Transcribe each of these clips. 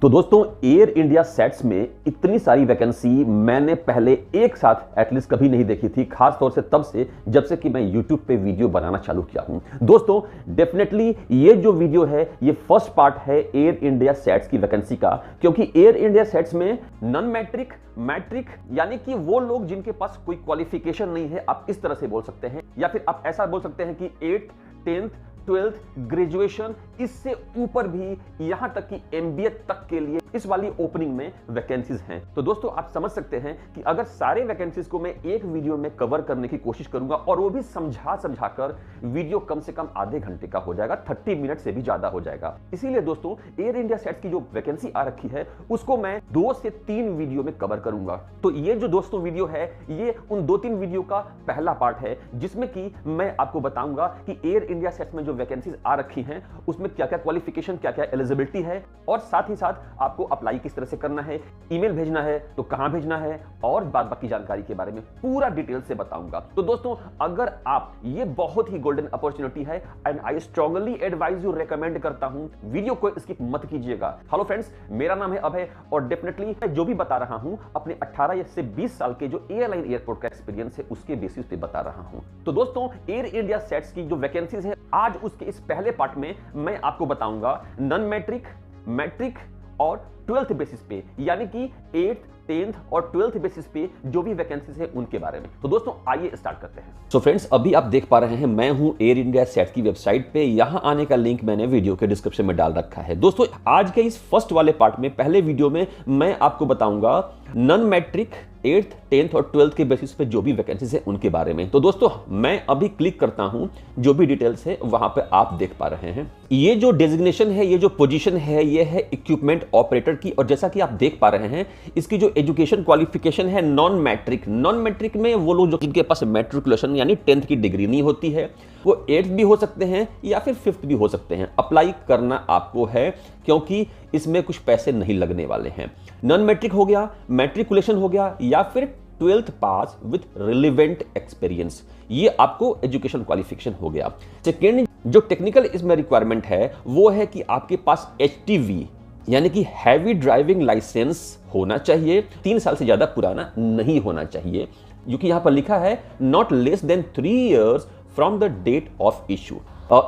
तो दोस्तों air India sets में इतनी सारी वैकेंसी मैंने पहले एक साथ एटलीस्ट कभी नहीं देखी थी, खास तौर से तब से जब से कि मैं YouTube पे वीडियो बनाना चालू किया हूं। दोस्तों डेफिनेटली ये जो वीडियो है ये फर्स्ट पार्ट है एयर इंडिया सेट्स की वैकेंसी का, क्योंकि एयर इंडिया सेट्स में नॉन मैट्रिक, मैट्रिक यानी कि वो लोग जिनके पास कोई क्वालिफिकेशन नहीं है, आप इस तरह से बोल सकते हैं, या फिर आप ऐसा बोल सकते हैं कि 8th 10th 12th ग्रेजुएशन, इससे ऊपर भी यहां तक कि MBA तक के लिए इस वाली ओपनिंग में वैकेंसीज हैं। तो दोस्तों आप समझ सकते हैं कि अगर सारे वैकेंसीज को मैं एक वीडियो में कवर करने की कोशिश करूंगा और वो भी समझा कर, वीडियो कम से कम आधे घंटे का हो जाएगा, 30 मिनट से भी ज्यादा हो जाएगा। इसीलिए दोस्तों एयर इंडिया सेट्स की जो वैकेंसी आ रखी है उसको मैं 2 से 3 वीडियो में कवर करूंगा। तो ये जो दोस्तों वीडियो है ये उन 2-3 वीडियो का पहला पार्ट है, जिसमें कि मैं आपको बताऊंगा कि एयर इंडिया सेट्स में जो वैकेंसीज आ रखी हैं उसमें क्या क्या क्वालिफिकेशन, क्या क्या एलिजिबिलिटी है, और साथ ही साथ आपको अप्लाई किस तरह से करना है, ईमेल भेजना है तो कहां भेजना है, और बाकी जानकारी के बारे में पूरा डिटेल से बताऊंगा। तो दोस्तों अगर आप, ये बहुत ही गोल्डन अपॉर्चुनिटी है and I strongly advise you, recommend करता हूं वीडियो को स्किप मत कीजिएगा। हेलो फ्रेंड्स, मेरा नाम है अभय और डेफिनेटली मैं जो भी बता रहा हूं अपने 18 से 20 साल के जो एयरलाइन एयरपोर्ट का एक्सपीरियंस है उसके बेसिस पे बता रहा हूं। तो दोस्तों एयर इंडिया सेट्स की जो वैकेंसीज है आज उसके इस पहले पार्ट में मैं आपको बताऊंगा नॉन मैट्रिक, मैट्रिक और 12th बेसिस पे, यानी कि 8th 10th और 12th बेसिस पे जो भी वैकेंसीज है उनके बारे में। तो दोस्तों आइए स्टार्ट करते हैं। सो फ्रेंड्स, अभी आप देख पा रहे हैं मैं हूं एयर इंडिया सेट्स की वेबसाइट पे, यहां आने का लिंक मैंने वीडियो के डिस्क्रिप्शन में डाल रखा है। दोस्तों आज के इस फर्स्ट वाले पार्ट में, पहले वीडियो में मैं आपको बताऊंगा नॉन मैट्रिक 8th 10th और 12th के बेसिस पे जो भी वैकेंसीज है उनके बारे में। तो दोस्तों मैं अभी क्लिक करता हूं, जो भी डिटेल्स है वहां पे आप देख पा रहे हैं। ये जो डेजिग्नेशन है, ये जो पोजीशन है, ये है इक्विपमेंट ऑपरेटर की, और जैसा कि आप देख पा रहे हैं इसकी जो एजुकेशन क्वालिफिकेशन है नॉन मैट्रिक। नॉन मैट्रिक में वो लोग जो जिनके पास मैट्रिकुलेशन यानी 10th की डिग्री नहीं होती है, वो 8th भी हो सकते हैं या फिर 5th भी हो सकते हैं। अप्लाई करना आपको है क्योंकि इसमें कुछ पैसे नहीं लगने वाले हैं। नॉन मैट्रिक हो गया, मैट्रिकुलेशन हो गया, या फिर 12th pass with relevant experience, ये आपको एजुकेशन क्वालिफिकेशन हो गया। सेकेंड जो टेक्निकल इसमें रिक्वायरमेंट है वो है कि आपके पास HTV यानी कि हैवी ड्राइविंग लाइसेंस होना चाहिए, 3 साल से ज्यादा पुराना नहीं होना चाहिए, क्योंकि यहां पर लिखा है not less than 3 years from the date of issue.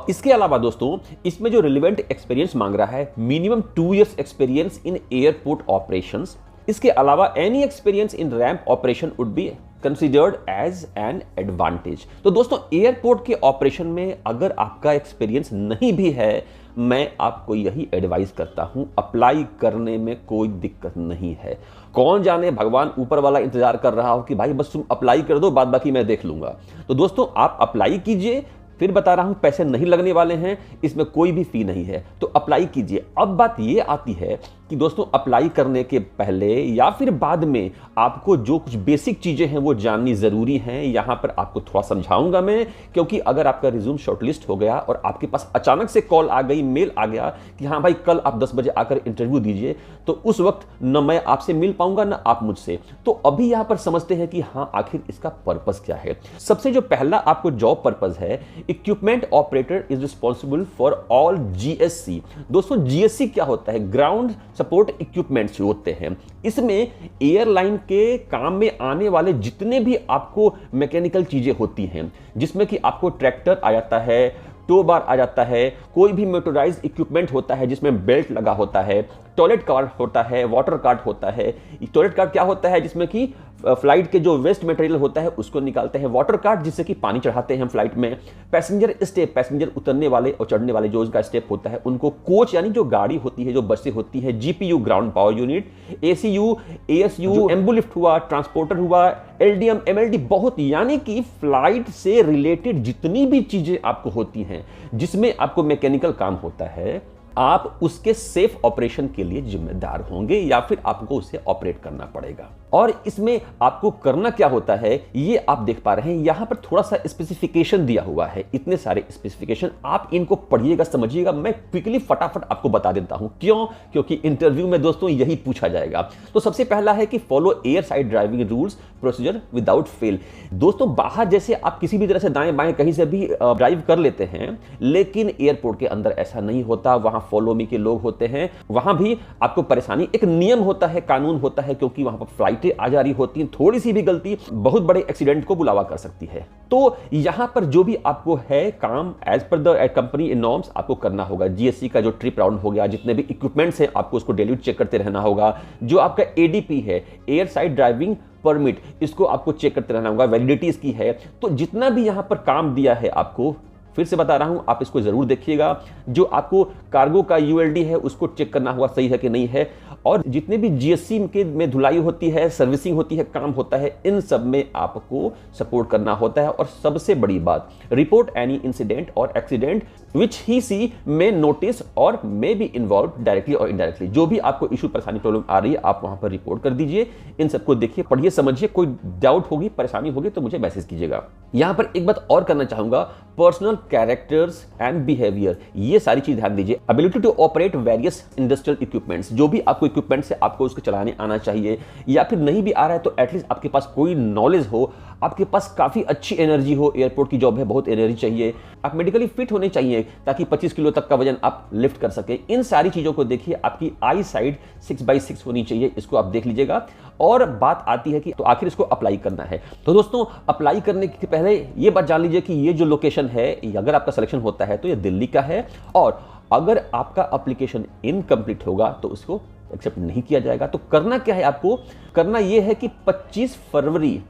इसके अलावा दोस्तों इसमें जो रिलेवेंट एक्सपीरियंस मांग रहा है, minimum 2 years experience in airport operations. इसके अलावा any experience in ramp operation would be considered as an advantage. तो दोस्तों एयरपोर्ट के ऑपरेशन में अगर आपका एक्सपीरियंस नहीं भी है, मैं आपको यही एडवाइस करता हूं, अप्लाई करने में कोई दिक्कत नहीं है। कौन जाने भगवान ऊपर वाला इंतजार कर रहा हो कि भाई बस तुम अप्लाई कर दो, बाद बाकी मैं देख लूंगा। तो दोस्तों आप अप्लाई कीजिए, फिर बता रहा हूं पैसे नहीं लगने वाले हैं, इसमें कोई भी फी नहीं है, तो अप्लाई कीजिए। अब बात ये आती है कि दोस्तों अप्लाई करने के पहले या फिर बाद में आपको जो कुछ बेसिक चीजें हैं वो जाननी जरूरी हैं। यहां पर आपको थोड़ा समझाऊंगा मैं, क्योंकि अगर आपका रिज्यूम शॉर्टलिस्ट हो गया और आपके पास अचानक से कॉल आ गई, मेल आ गया कि हाँ भाई कल आप 10 बजे आकर इंटरव्यू दीजिए, तो उस वक्त न मैं आपसे मिल पाऊंगा न आप मुझसे। तो अभी यहां पर समझते हैं कि हाँ आखिर इसका पर्पस क्या है। सबसे जो पहला आपको जॉब पर्पस है, equipment operator is responsible for all GSC। दोस्तों GSC क्या होता है? ग्राउंड सपोर्ट इक्विपमेंट्स होते हैं। इसमें एयरलाइन के काम में आने वाले जितने भी आपको मैकेनिकल चीजें होती हैं, जिसमें कि आपको ट्रैक्टर आ जाता है, टो बार आ जाता है, कोई भी मोटराइज्ड इक्विपमेंट होता है जिसमें बेल्ट लगा होता है, टॉयलेट कार्ट होता है, वाटर कार्ट होता है। टॉयलेट कार्ट क्या होता है? जिसमें कि फ्लाइट के जो वेस्ट मटेरियल होता है उसको निकालते हैं। वाटर कार्ट जिससे कि पानी चढ़ाते हैं हम फ्लाइट में। पैसेंजर स्टेप, पैसेंजर उतरने वाले और चढ़ने वाले जो उसका स्टेप होता है उनको। कोच यानी जो गाड़ी होती है, जो बसें होती है। GPU ground power unit, ACU, ASU, Ambulift हुआ, ट्रांसपोर्टर हुआ, LDM, MLD, बहुत, यानी कि फ्लाइट से रिलेटेड जितनी भी चीजें आपको होती हैं जिसमें आपको मैकेनिकल काम होता है, आप उसके सेफ ऑपरेशन के लिए जिम्मेदार होंगे या फिर आपको उसे ऑपरेट करना पड़ेगा। और इसमें आपको करना क्या होता है ये आप देख पा रहे हैं। यहां पर थोड़ा सा स्पेसिफिकेशन दिया हुआ है, इतने सारे स्पेसिफिकेशन, आप इनको पढ़िएगा, समझिएगा। मैं क्विकली फटाफट आपको बता देता हूं, क्यों? क्योंकि इंटरव्यू में दोस्तों यही पूछा जाएगा। तो सबसे पहला है कि follow air side driving rules procedure without fail. दोस्तों बाहर जैसे आप किसी भी तरह से दाएं बाएं कहीं से भी ड्राइव कर लेते हैं, लेकिन एयरपोर्ट के अंदर ऐसा नहीं होता। वहां फॉलो मी के लोग होते हैं, वहां भी आपको परेशानी, एक नियम होता है, कानून होता है, क्योंकि वहां पर फ्लाइटें आ जा रही होती हैं, थोड़ी सी भी गलती बहुत बड़े एक्सीडेंट को बुलावा कर सकती है। तो यहां पर जो भी आपको है काम as per the company norms आपको करना होगा। जीएससी का जो ट्रिप राउंड हो गया, जितने भी इक्विपमेंट्स हैं आपको उसको डेली चेक करते रहना होगा। जो आपका एडीपी है, एयर साइड ड्राइविंग परमिट, इसको आपको चेक करते रहना होगा, वैलिडिटी इसकी है। तो जितना भी यहां पर काम दिया है आपको, फिर से बता रहा हूं, आप इसको जरूर देखिएगा। जो आपको कार्गो का यूएलडी है उसको चेक करना होगा सही है कि नहीं है, और जितने भी जीएससी के में धुलाई होती है, सर्विसिंग होती है, काम होता है, इन सब में आपको सपोर्ट करना होता है। और सबसे बड़ी बात, रिपोर्ट एनी इंसिडेंट और accident which he see may notice और मे बी इन्वॉल्व डायरेक्टली और इनडायरेक्टली। जो भी आपको इशू, परेशानी, प्रॉब्लम आ रही है, आप वहां पर रिपोर्ट कर दीजिए। इन सबको देखिए, पढ़िए, समझिए। कोई डाउट होगी, परेशानी होगी तो मुझे मैसेज कीजिएगा। यहां पर एक बात और करना चाहूंगा, पर्सनल कैरेक्टर्स एंड बिहेवियर, ये सारी चीज ध्यान दीजिए। Ability to operate various industrial equipments, जो भी आपको इक्विपमेंट्स है आपको उसको चलाने आना चाहिए, या फिर नहीं भी आ रहा है तो एटलीस्ट आपके पास कोई नॉलेज हो, आपके पास काफी अच्छी एनर्जी हो। एयरपोर्ट की जॉब है, बहुत एनर्जी चाहिए। आप मेडिकली फिट होने चाहिए ताकि 25 किलो तक का वजन आप लिफ्ट कर सके। इन सारी चीजों को देखिए। आपकी आई साइड 6x6 होनी चाहिए, इसको आप देख लीजिएगा। और बात आती है कि तो आखिर इसको अप्लाई करना है, तो दोस्तों अप्लाई करने के पहले ये बात जान लीजिए कि ये जो लोकेशन है, अगर आपका सिलेक्शन होता है तो ये दिल्ली का है, और अगर आपका एप्लीकेशन इनकम्प्लीट होगा तो उसको एक्सेप्ट नहीं किया जाएगा। तो करना क्या है, आपको करना यह है कि 25 फरवरी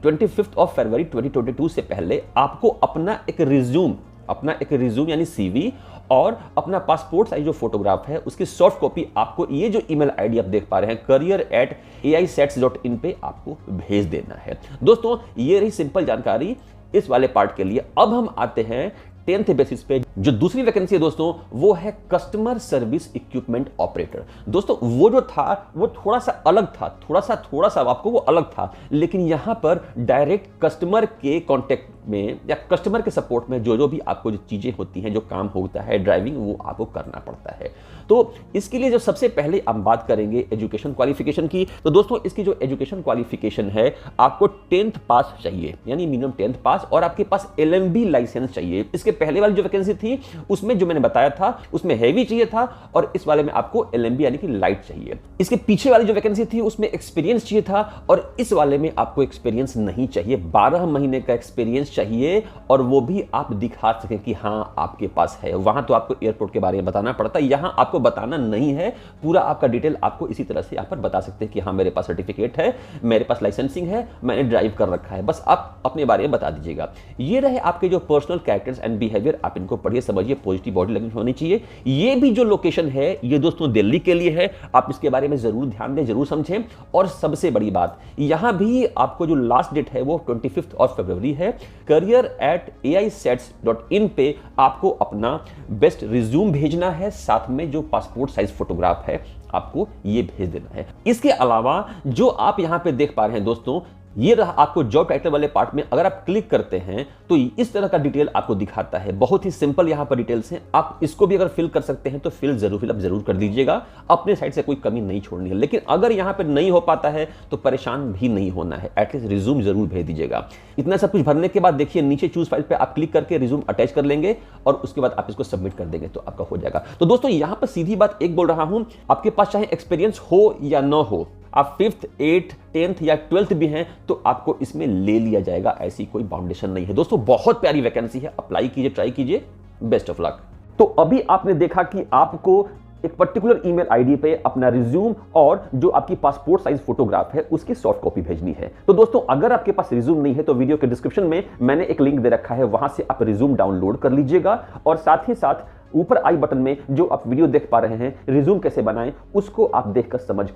2022 से पहले आपको अपना एक रिज्यूम यानी सीवी और अपना पासपोर्ट साइज जो फोटोग्राफ है उसकी सॉफ्ट कॉपी आपको ये जो ईमेल आईडी आप देख पा रहे हैं career@aisets.in पे आपको भेज देना है। दोस्तों ये रही सिंपल जानकारी इस वाले पार्ट के लिए। अब हम आते हैं 10th बेसिस पे। जो दूसरी वैकेंसी है दोस्तों वो है कस्टमर सर्विस इक्विपमेंट ऑपरेटर। दोस्तों वो जो था वो थोड़ा सा अलग था, थोड़ा सा आपको वो अलग था, लेकिन यहां पर डायरेक्ट कस्टमर के कांटेक्ट में या कस्टमर के सपोर्ट में जो भी आपको जो चीजें होती हैं, जो काम होता है ड्राइविंग, वो आपको करना पड़ता है। तो इसके लिए जो सबसे पहले हम बात करेंगे एजुकेशन क्वालिफिकेशन की। तो दोस्तों इसकी जो एजुकेशन क्वालिफिकेशन है, आपको 10th पास चाहिए, यानी मिनिमम 10th पास, और आपके पास LMB लाइसेंस चाहिए। इसके पहले वाली जो वैकेंसी थी उसमें जो मैंने बताया था उसमें हैवी चाहिए था, और इस वाले में आपको LMB यानी कि लाइट चाहिए। इसके पीछे वाली जो वैकेंसी थी उसमें एक्सपीरियंस चाहिए था, और इस वाले में आपको एक्सपीरियंस नहीं चाहिए। 12 महीने का एक्सपीरियंस चाहिए, और वो भी आप दिखा सकें कि हां आपके पास है। वहां तो आपको एयरपोर्ट के बारे में बताना पड़ता है, यहां आपको बताना नहीं है। पूरा आपका डिटेल आपको इसी तरह से यहां पर बता सकते हैं कि हां मेरे पास सर्टिफिकेट है, मेरे पास लाइसेंसिंग है, मैंने ड्राइव कर रखा है, बस आप अपने बारे में बता दीजिएगा। ये रहे आपके जो पर्सनल कैरेक्टर्स एंड बिहेवियर, आप इनको पढ़िए, समझिए, पॉजिटिव बॉडी लैंग्वेज होनी चाहिए। ये भी जो लोकेशन है ये दोस्तों दिल्ली के लिए है, आप इसके बारे में जरूर ध्यान दें, जरूर समझें। और सबसे बड़ी बात, यहां भी आपको जो लास्ट डेट है वो 25 फरवरी है। career@aisets.in पे आपको अपना बेस्ट रिज्यूम भेजना है, साथ में जो पासपोर्ट साइज फोटोग्राफ है आपको ये भेज देना है। इसके अलावा जो आप यहां पे देख पा रहे हैं दोस्तों, ये रहा आपको जॉब टाइटल वाले पार्ट में। अगर आप क्लिक करते हैं तो इस तरह का डिटेल आपको दिखाता है। बहुत ही सिंपल यहां पर डिटेल्स हैं, आप इसको भी अगर फिल कर सकते हैं तो फिल जरूर कर दीजिएगा। अपने साइड से कोई कमी नहीं छोड़नी है। लेकिन अगर यहां पर नहीं हो पाता है तो परेशान भी नहीं होना है, एटलीस्ट रिज्यूम जरूर भेज दीजिएगा। इतना सब कुछ भरने के बाद देखिए नीचे चूज फाइल पे आप क्लिक करके रिज्यूम अटैच कर लेंगे, और उसके बाद आप इसको सबमिट कर देंगे तो आपका हो जाएगा। तो दोस्तों यहां पर सीधी बात एक बोल रहा हूं, आपके पास चाहे एक्सपीरियंस हो या ना हो, आप 5th, 8th, 10th या 12th भी हैं तो आपको इसमें ले लिया जाएगा, ऐसी कोई बाउंडेशन नहीं है। दोस्तों बहुत प्यारी वैकेंसी है, अप्लाई कीजिए, ट्राई कीजिए, बेस्ट ऑफ लक। तो अभी आपने देखा कि आपको एक पर्टिकुलर ईमेल आईडी पे अपना रिज्यूम और जो आपकी पासपोर्ट साइज फोटोग्राफ है उसकी सॉफ्ट कॉपी भेजनी है। तो दोस्तों अगर आपके पास रिज्यूम नहीं है तो वीडियो के डिस्क्रिप्शन में मैंने एक लिंक दे रखा है, वहां से आप रिज्यूम डाउनलोड कर लीजिएगा, और साथ ही साथ ऊपर आई बटन में जो आप वीडियो देख पा रहे हैं रिज्यूम कैसे बनाएं, उसको आप देखकर समझ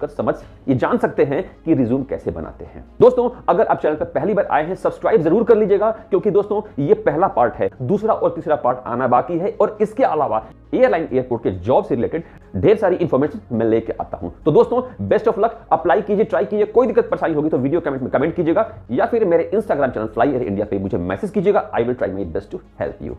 ये जान सकते हैं कि रिज्यूम कैसे बनाते हैं। दोस्तों अगर आप चैनल पर पहली बार आए हैं सब्सक्राइब जरूर कर लीजिएगा, क्योंकि दोस्तों ये पहला पार्ट है, दूसरा और तीसरा पार्ट आना बाकी है, और इसके अलावा एयरपोर्ट के जॉब से रिलेटेड ढेर सारी इंफॉर्मेशन मैं लेके आता हूं। तो दोस्तों बेस्ट ऑफ लक, अप्लाई कीजिए, ट्राई कीजिए। कोई दिक्कत परेशानी होगी तो वीडियो कमेंट में कमेंट कीजिएगा, या फिर मेरे Instagram channel Fly Air India पे मुझे मैसेज कीजिएगा। I will try my best to help you.